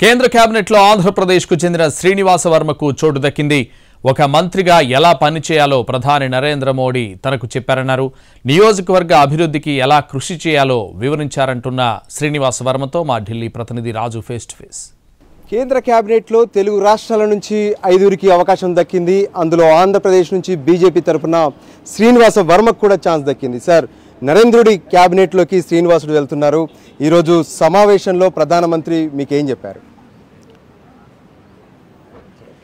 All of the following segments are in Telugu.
కేంద్ర కేబినెట్లో ఆంధ్రప్రదేశ్కు చెందిన శ్రీనివాస వర్మకు చోటు దక్కింది. ఒక మంత్రిగా ఎలా పనిచేయాలో ప్రధాని నరేంద్ర మోడీ తనకు చెప్పారన్నారు. నియోజకవర్గ అభివృద్ధికి ఎలా కృషి చేయాలో వివరించారంటున్న శ్రీనివాస వర్మతో మా ఢిల్లీ ప్రతినిధి రాజు ఫేస్ టు ఫేస్. కేంద్ర కేబినెట్లో తెలుగు రాష్ట్రాల నుంచి 5కి అవకాశం దక్కింది. అందులో ఆంధ్రప్రదేశ్ నుంచి బీజేపీ తరఫున శ్రీనివాస వర్మకు కూడా ఛాన్స్ దక్కింది. సార్, నరేంద్రుడి క్యాబినెట్లోకి శ్రీనివాసుడు వెళ్తున్నారు. ఈరోజు సమావేశంలో ప్రధానమంత్రి మీకేం చెప్పారు?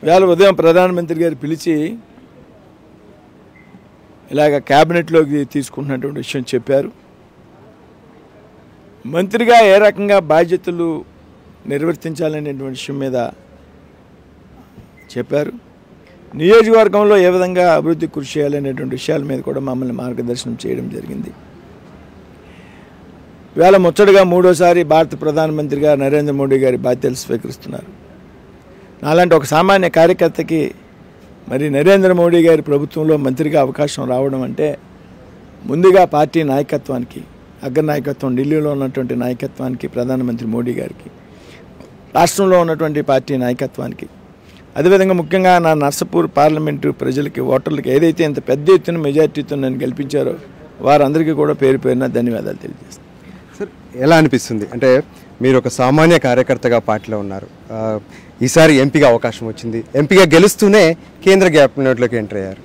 ఇవాళ ఉదయం ప్రధానమంత్రి గారు పిలిచి ఇలాగ క్యాబినెట్లోకి తీసుకుంటున్నటువంటి విషయం చెప్పారు. మంత్రిగా ఏ రకంగా బాధ్యతలు నిర్వర్తించాలనేటువంటి విషయం మీద చెప్పారు. నియోజకవర్గంలో ఏ విధంగా అభివృద్ధి కృషి చేయాలనేటువంటి విషయాల మీద కూడా మమ్మల్ని మార్గదర్శనం చేయడం జరిగింది. ఇవాళ ముచ్చటగా మూడోసారి భారత ప్రధానమంత్రిగా నరేంద్ర మోడీ గారి బాధ్యతలు స్వీకరిస్తున్నారు. అలాంటి ఒక సామాన్య కార్యకర్తకి మరి నరేంద్ర మోడీ గారి ప్రభుత్వంలో మంత్రిగా అవకాశం రావడం అంటే ముందుగా పార్టీ నాయకత్వానికి, అగ్రనాయకత్వం ఢిల్లీలో ఉన్నటువంటి నాయకత్వానికి, ప్రధానమంత్రి మోడీ గారికి, రాష్ట్రంలో ఉన్నటువంటి పార్టీ నాయకత్వానికి, అదేవిధంగా ముఖ్యంగా నా నర్సాపూర్ పార్లమెంటు ప్రజలకి, ఓటర్లకి ఏదైతే ఇంత పెద్ద ఎత్తున మెజార్టీతో నన్ను గెలిపించారో వారందరికీ కూడా పేరు పేరున ధన్యవాదాలు తెలియజేస్తాను. సార్, ఎలా అనిపిస్తుంది? అంటే మీరు ఒక సామాన్య కార్యకర్తగా పార్టీలో ఉన్నారు. ఈసారి ఎంపీగా అవకాశం వచ్చింది. ఎంపీగా గెలుస్తూనే కేంద్ర క్యాబినెట్లోకి ఎంటర్ అయ్యారు.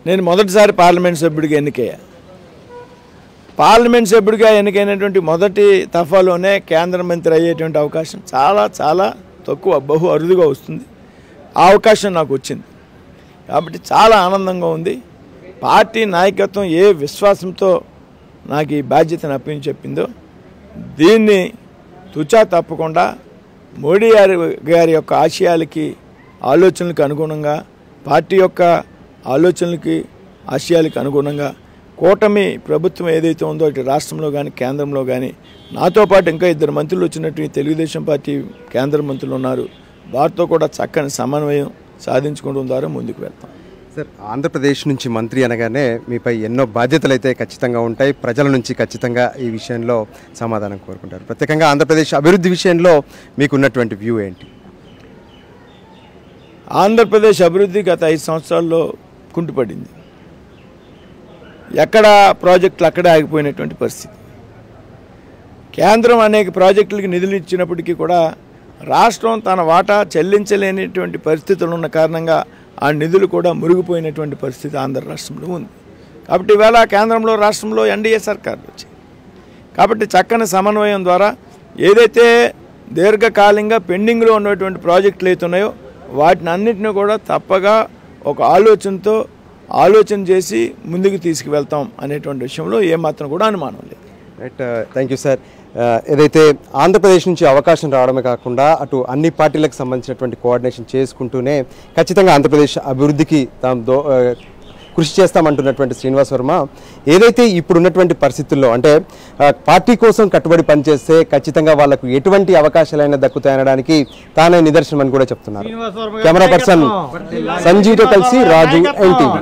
నేను మొదటిసారి పార్లమెంట్ సభ్యుడిగా ఎన్నికయ్యా. పార్లమెంట్ సభ్యుడిగా ఎన్నికైనటువంటి మొదటి తఫాలోనే కేంద్ర మంత్రి అయ్యేటువంటి అవకాశం చాలా చాలా తక్కువ, బహు అరుదుగా వస్తుంది. ఆ అవకాశం నాకు వచ్చింది కాబట్టి చాలా ఆనందంగా ఉంది. పార్టీ నాయకత్వం ఏ విశ్వాసంతో నాకు ఈ బాధ్యతను అప్పగించి చెప్పిందో దీన్ని తుచా తప్పకుండా మోడీ గారి యొక్క ఆశయాలకి, ఆలోచనలకు అనుగుణంగా, పార్టీ యొక్క ఆలోచనలకి, ఆశయాలకు అనుగుణంగా కూటమి ప్రభుత్వం ఏదైతే ఉందో ఇటు రాష్ట్రంలో కానీ కేంద్రంలో కానీ నాతో పాటు ఇంకా 2 మంత్రులు వచ్చినట్టు తెలుగుదేశం పార్టీ కేంద్ర మంత్రులు ఉన్నారు. వారితో కూడా చక్కని సమన్వయం సాధించుకోవడం ద్వారా ముందుకు వెళ్తాం. సార్, ఆంధ్రప్రదేశ్ నుంచి మంత్రి అనగానే మీపై ఎన్నో బాధ్యతలు అయితే ఖచ్చితంగా ఉంటాయి. ప్రజల నుంచి ఖచ్చితంగా ఈ విషయంలో సమాధానం కోరుకుంటారు. ప్రత్యేకంగా ఆంధ్రప్రదేశ్ అభివృద్ధి విషయంలో మీకున్నటువంటి వ్యూ ఏంటి? ఆంధ్రప్రదేశ్ అభివృద్ధి గత 5 సంవత్సరాల్లో కుంటుపడింది. ఎక్కడ ప్రాజెక్టులు అక్కడే ఆగిపోయినటువంటి పరిస్థితి. కేంద్రం అనేక ప్రాజెక్టులకి నిధులు ఇచ్చినప్పటికీ కూడా రాష్ట్రం తన వాటా చెల్లించలేనిటువంటి పరిస్థితులు ఉన్న కారణంగా ఆ నిధులు కూడా మురిగిపోయినటువంటి పరిస్థితి ఆంధ్ర రాష్ట్రంలో ఉంది. కాబట్టి ఇవాళ కేంద్రంలో, రాష్ట్రంలో ఎన్డీఏ సర్కార్లు వచ్చాయి. కాబట్టి చక్కని సమన్వయం ద్వారా ఏదైతే దీర్ఘకాలంగా పెండింగ్లో ఉన్నటువంటి ప్రాజెక్టులు అయితే ఉన్నాయో వాటిని అన్నింటినీ కూడా తప్పగా ఒక ఆలోచన చేసి ముందుకు తీసుకువెళ్తాం అనేటువంటి విషయంలో ఏమాత్రం కూడా అనుమానం లేదు. Right, thank you sir. ఏదైతే ఆంధ్రప్రదేశ్ నుంచి అవకాశం రావడమే కాకుండా అటు అన్ని పార్టీలకు సంబంధించినటువంటి కోఆర్డినేషన్ చేసుకుంటూనే ఖచ్చితంగా ఆంధ్రప్రదేశ్ అభివృద్ధికి తాము కృషి చేస్తామంటున్నటువంటి శ్రీనివాస వర్మ ఏదైతే ఇప్పుడున్నటువంటి పరిస్థితుల్లో అంటే పార్టీ కోసం కట్టుబడి పనిచేస్తే ఖచ్చితంగా వాళ్లకు ఎటువంటి అవకాశాలైనా దక్కుతాయనడానికి తానే నిదర్శనం అని కూడా చెప్తున్నారు. కెమెరా పర్సన్ సంజీవ్తో కలిసి రాజు, ఎన్టీవీ.